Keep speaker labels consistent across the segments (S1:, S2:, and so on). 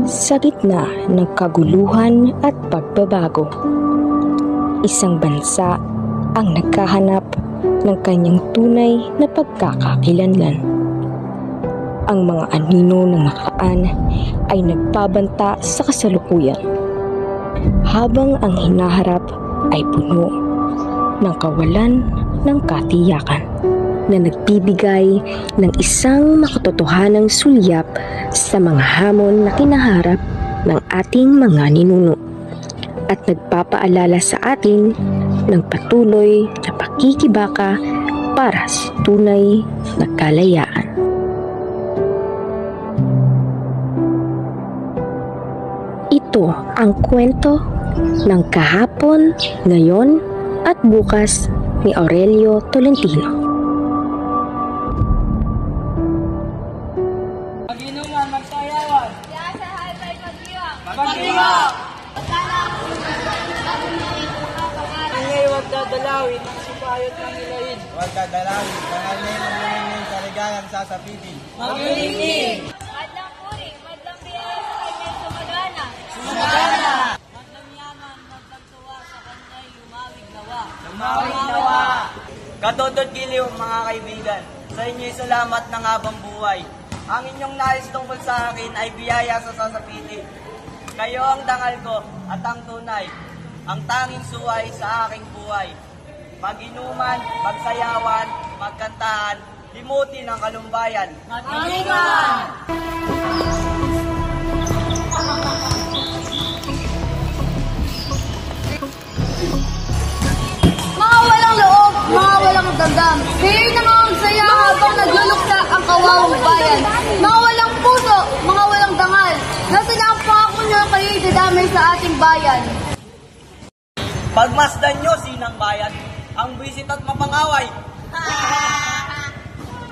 S1: Sa gitna ng kaguluhan at pagbabago, isang bansa ang naghahanap ng kanyang tunay na pagkakakilanlan. Ang mga anino ng nakaraan ay nagbabanta sa kasalukuyan, habang ang hinaharap ay puno ng kawalan ng katiyakan na nagbibigay ng isang makatotohanang sulyap sa mga hamon na kinaharap ng ating mga ninuno at nagpapaalala sa atin ng patuloy na pakikibaka para sa tunay na kalayaan. Ito ang kwento ng kahapon, ngayon at bukas ni Aurelio Tolentino.
S2: Maginuman, magsayawan.
S3: Diyan sa halay mag-iwang.
S2: Mag-iwang.
S3: Ingay
S2: huwag dadalawin ang sipayot ng ilahin.
S4: Huwag dadalawin, pangalin ang lumingin sa ligayang sasapitin.
S2: Mag-iingin.
S3: Madlang puri, madlang biyaya sa kanyang sumagana.
S2: Sumagana.
S3: Madlang yaman, madlang tuwa sa kanyang lumawig nawa.
S2: Lumawig nawa. Katodot giliw mga kaibigan, sa inyo'y salamat ng habang buhay. Ang inyong nais tungkol sa akin ay biyaya sa sasapitin. Kayo ang dangal ko at ang tunay, ang tanging suway sa aking buhay. Mag-inuman, magsayawan, magkantahan, limutin ang kalumbayan.
S3: Mag-iwan! Mga walang loob, mga walang damdam, kayo'y nangangagsaya habang nagluluksa ang kawawang bayan. Mga walang puso, mga walang dangal, nasa na ang pangako nyo kayo'y dadamay sa ating bayan.
S2: Pagmasdan nyo, sinang bayan, ang bisit at mapangaway.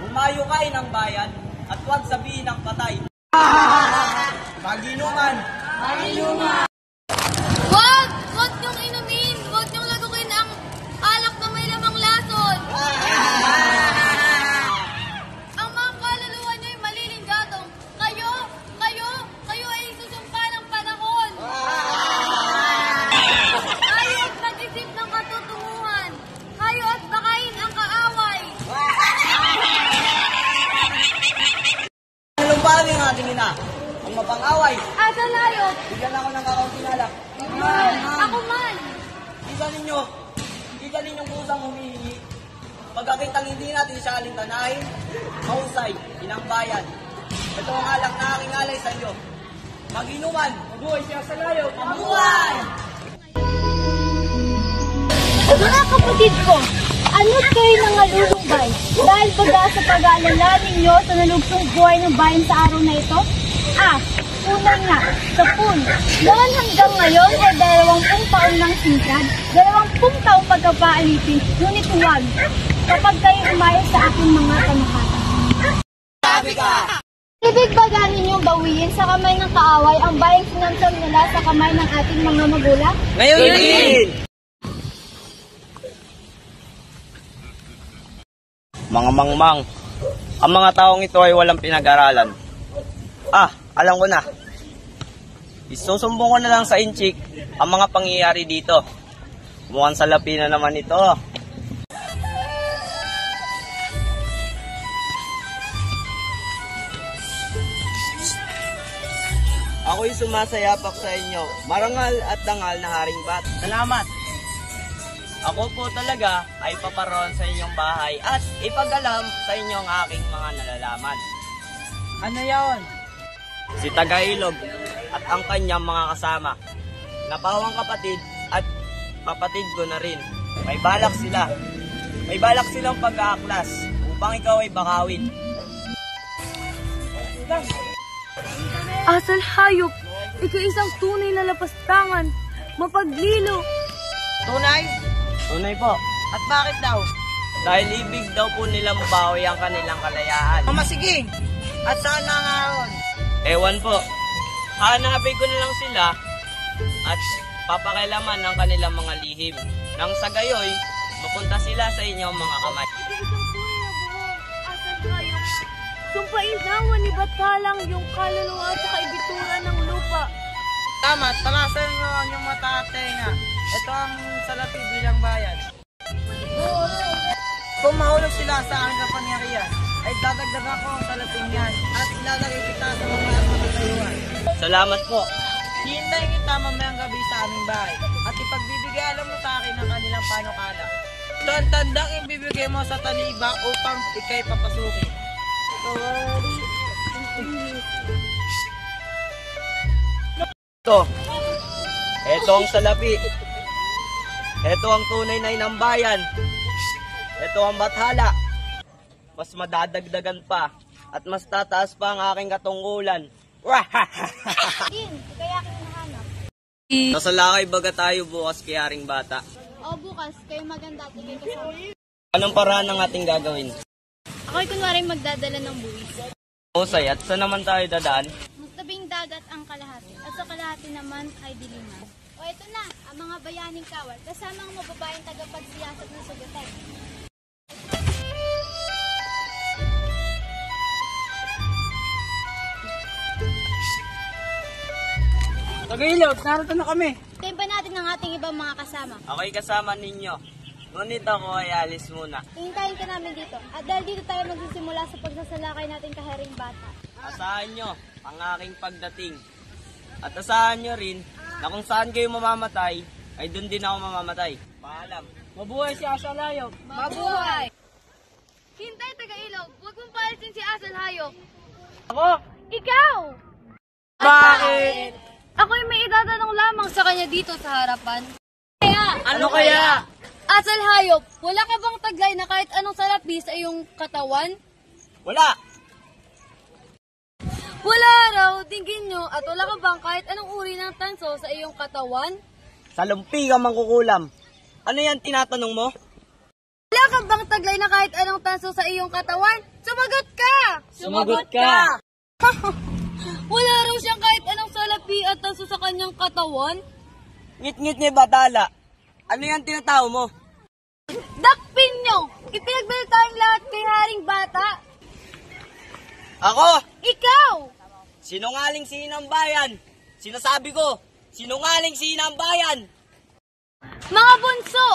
S2: Umayo kayo ng bayan at huwag sabihin ng patay. Mag-inuman!
S3: Mag-inuman! Wag! Huwag niyong inumin! Huwag niyong lagukin ang alak na may lamang lason! Ang mga kaluluwa niyo'y malilingatong. Kayo ay susumpa ng panahon! Kayo at mag-isip ng katutunguhan! Kayo at bakain ang kaaway!
S2: Lumpahan ng ating ina, ang mapang-away.
S3: Asa layo!
S2: Bigyan ako ng kakaunting alak.
S3: Ako man!
S2: Isa ninyong kusang humihingi. Pagkakitang hindi natin siya alintanahin, mahusay, inang bayan. Ito ang alak na aking alay sa iyo. Mag-inuman, mabuhay siya sa layo, mabuhay!
S3: Mga kapatid ko, ano't kayo nangalulumbay dahil baga sa pag-aalala ninyo sa nalugsong buhay ng bayan sa araw na ito? Una nga, sa pool. Noon hanggang ngayon ay 20 taon ng singkad, 20 taong pagkapaalitin, ngunit huwag kapag kayo umayos sa aking mga kanukatan.
S2: Sabi ka!
S3: Ibig baga ninyong bawiin sa kamay ng kaaway ang bayang sinamsam nila sa kamay ng ating mga magulang?
S2: Ngayon din! Mga mangmang, ang mga taong ito ay walang pinag-aralan. Alam ko na. Isusumbong ko na lang sa inchik ang mga pangyayari dito. Mukhang salapi na naman ito. Ako'y sumasayapak sa inyo, marangal at dangal na haring bat. Salamat! Ako po talaga ay paparoon sa inyong bahay at ipag-alam sa inyo ang aking mga nalalaman. Ano yaon? Si Tagailog at ang kanyang mga kasama. Napawang kapatid at kapatid ko na rin. May balak sila. May balak silang pag-aaklas upang ikaw ay bakawin.
S3: Asal hayop, ikaw isang tunay na lapastangan, mapaglilo.
S2: Tunay? Tunay po. At bakit daw? Dahil ibig daw po nila mabawi ang kanilang kalayaan. Masiging! At saan na ngayon? Ewan po. Hanapin ko na lang sila at papakilaman ng kanilang mga lihim. Nang sa gayoy, mapunta sila sa inyong mga kamay.
S3: Ikaw isang tunay na buhong, asal hayop. Sumpain naman ni Batalang yung kaluluwa sa kaibituran ng lupa.
S2: Tama, tamasan nyo ang inyong mata at tenga. Ito ang salapi bilang bayan. Kung mahulog sila sa aking kapangyarihan, ay dadagdagan ko ang salaping yan at ilalagay kita sa mga matutayuan. Salamat po. Hihintayin kita mamayang gabi sa aming bahay at ipagbibigay alam mo sa akin ang kanilang panukala. Ito ang tandang ibibigay mo sa taliba upang ikay papasukin. Ito ang salapi. Ito ang tunay na inang bayan. Ito ang bathala. Mas madadagdagan pa at mas tataas pa ang aking katungkulan.
S3: Din, kaya aking nahanap.
S2: Nasa lakay baga tayo bukas kay Haring Bata.
S3: O bukas, kayo maganda at kayo kasama.
S2: Anong paraan ang ating gagawin?
S3: Ako'y kunwaring magdadala ng buwis.
S2: Husay, at saan naman tayo dadaan?
S3: Mas tabing dagat ang kalahati at sa kalahati naman ay diliman. O ito na, ang mga bayaning kawal kasama ang mababayang tagapagsiyasat ng Sugutay.
S2: Tagailog, narito na kami.
S3: Tayin pa natin ang ating ibang mga kasama.
S2: Ako'y kasama ninyo. Ngunit ako ay alis muna.
S3: Hintayin ka namin dito. At dahil dito tayo magsisimula sa pagsasalakay natin kay Haring Bata.
S2: Asahan nyo ang aking pagdating. At asahan nyo rin na kung saan kayo mamamatay, ay doon din ako mamamatay. Paalam. Mabuhay si Asal Hayop.
S3: Mabuhay! Hintay, Taga-Ilog. Huwag mong palisin si Asal Hayop.
S2: Ako?
S3: Ikaw!
S2: Bakit?
S3: Ako'y may itatanong lamang sa kanya dito sa harapan.
S2: Ano kaya?
S3: Asal Hayop, wala ka bang taglay na kahit anong salapi sa iyong katawan?
S2: Wala.
S3: Wala raw, tingin nyo, at wala ka bang kahit anong uri ng tanso sa iyong katawan?
S2: Sa lumpi ka mangkukulam. Ano yan tinatanong mo?
S3: Wala ka bang taglay na kahit anong tanso sa iyong katawan? Sumagot ka!
S2: Sumagot ka!
S3: Wala raw siyang kahit anong salapi at tanso sa kanyang katawan?
S2: Ngit-ngit ni Batala. Ano yan tinatao mo?
S3: Dakpin nyo! Ipinagbalik tayong lahat kay Haring Bata.
S2: Ako!
S3: Ikaw!
S2: Sinungaling si Inang Bayan! Sinasabi ko, sinungaling si Inang Bayan!
S3: Mga bunso!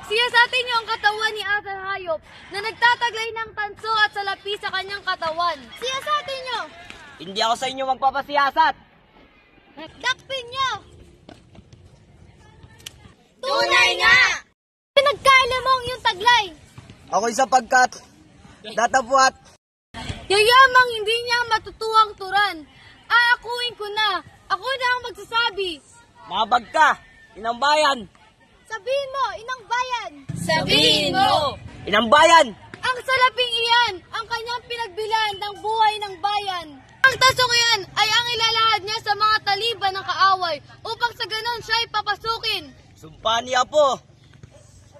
S3: Siyasatin niyo ang katawan ni Asal Hayop na nagtataglay ng tanso at salapi sa kanyang katawan. Siyasatin niyo!
S2: Hindi ako sa inyo magpapasiyasat!
S3: Dakpin niyo! Tunay nga! Pinagkaalam mo ang iyong taglay!
S2: Ako'y sapagkat datapwat
S3: Yayamang hindi niya matutuwang turan. Aakuin ko na. Ako na ang magsasabi.
S2: mabag ka! Inang Bayan!
S3: Sabihin mo, Inang Bayan!
S2: Sabihin mo! Inang Bayan!
S3: Ang salaping iyan, ang kanyang pinagbilan ng buhay ng bayan. Ang tasong iyan ay ang ilalahad niya sa mga taliban ng kaaway upang sa ganon siya ay papasukin.
S2: Sumpa ni Apo!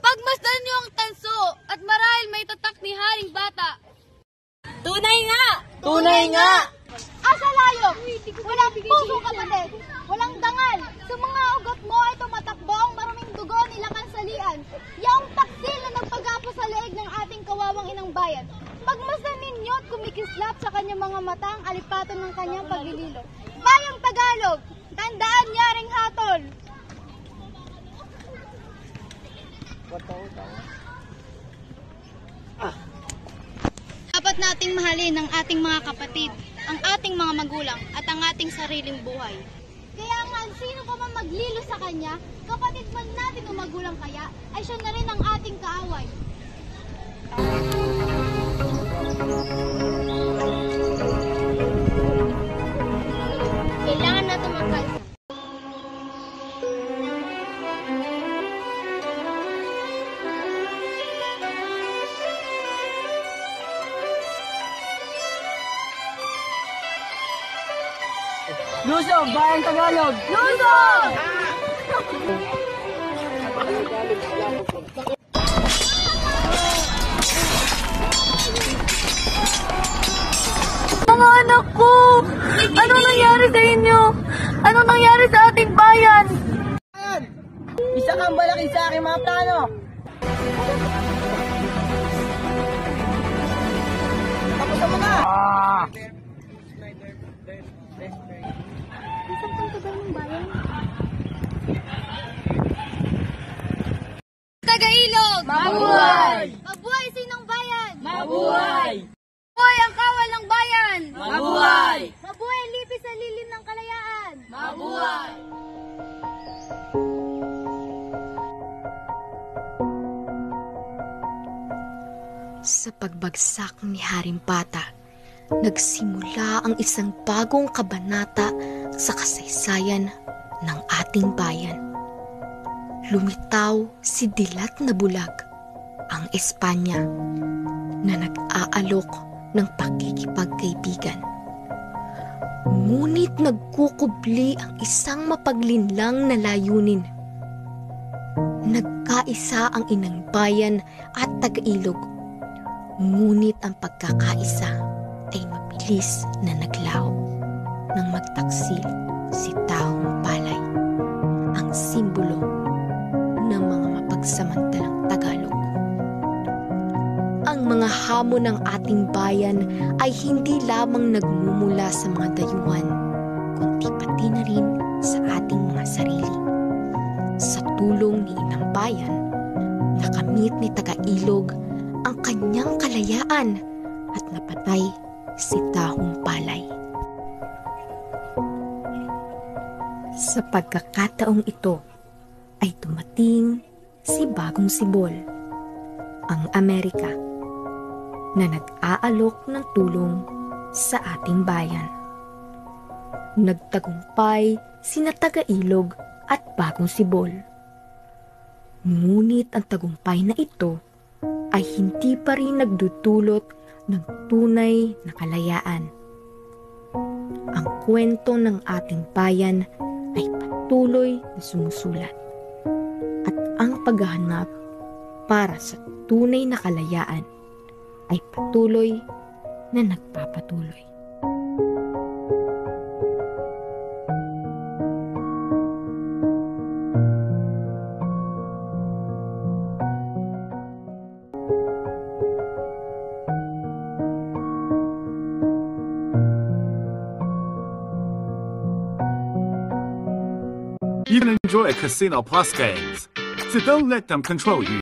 S3: Pagmasdan niyo ang tanso at marahil may tatak ni Haring Bata. Tunay nga!
S2: Tunay nga!
S3: Asalayo! Walang pusong kapatid! Walang dangal! Sa mga ugot mo ay tumatakbo ang maruming dugo nila kansalian. Yaong taksil na nagpagapo sa leeg ng ating kawawang Inang Bayan. Pagmasdan ninyo at kumikislap sa kanyang mga mata ang alipaton ng kanyang paglililo. Bayang Tagalog! Tandaan yaring hatol! Dapat nating mahalin ang ating mga kapatid, ang ating mga magulang, at ang ating sariling buhay. Kaya nga, sino pa man maglilo sa kanya, kapatid man natin o magulang kaya, ay siya na rin ang ating kaaway. Kailangan natin magkaisa.
S2: Luzon! Bayang Tagalog!
S3: Luzon! Mga anak ko! Ano nangyari sa inyo? Ano nangyari sa ating bayan?
S2: Isa kang malaki sa aking mga plano! Tapos mo na!
S3: Isang pagtagal ng bayan.
S5: Sa pagbagsak ni Haring Bata, nagsimula ang isang bagong kabanata sa kasaysayan ng ating bayan. Lumitaw si dilat na bulag, ang Espanya, na nag-aalok ng pakikipagkaibigan. Ngunit nagkukubli ang isang mapaglinlang na layunin. Nagkaisa ang inang bayan at taga-ilog, ngunit ang pagkakaisa ay mabilis na naglaho nang magtaksil si Tahong Palay, ang simbolo ng mga mapagsamantalang Tagalog. Ang mga hamon ng ating bayan ay hindi lamang nagmumula sa mga dayuhan, kundi pati na rin sa ating mga sarili. Sa tulong ni Inang Bayan, nakamit ni Taga-Ilog ang kanyang kalayaan at napatay si Tahong Palay. Sa pagkakataong ito ay dumating si Bagong Sibol, ang Amerika, na nag-aalok ng tulong sa ating bayan. Nagtagumpay sina Taga-Ilog at Bagong Sibol. Ngunit ang tagumpay na ito ay hindi pa rin nagdudulot ng tunay na kalayaan. Ang kwento ng ating bayan ay patuloy na sumusulat, at ang paghahanap para sa tunay na kalayaan ay patuloy na nagpapatuloy.
S6: You can enjoy Casino Plus games, so don't let them control you.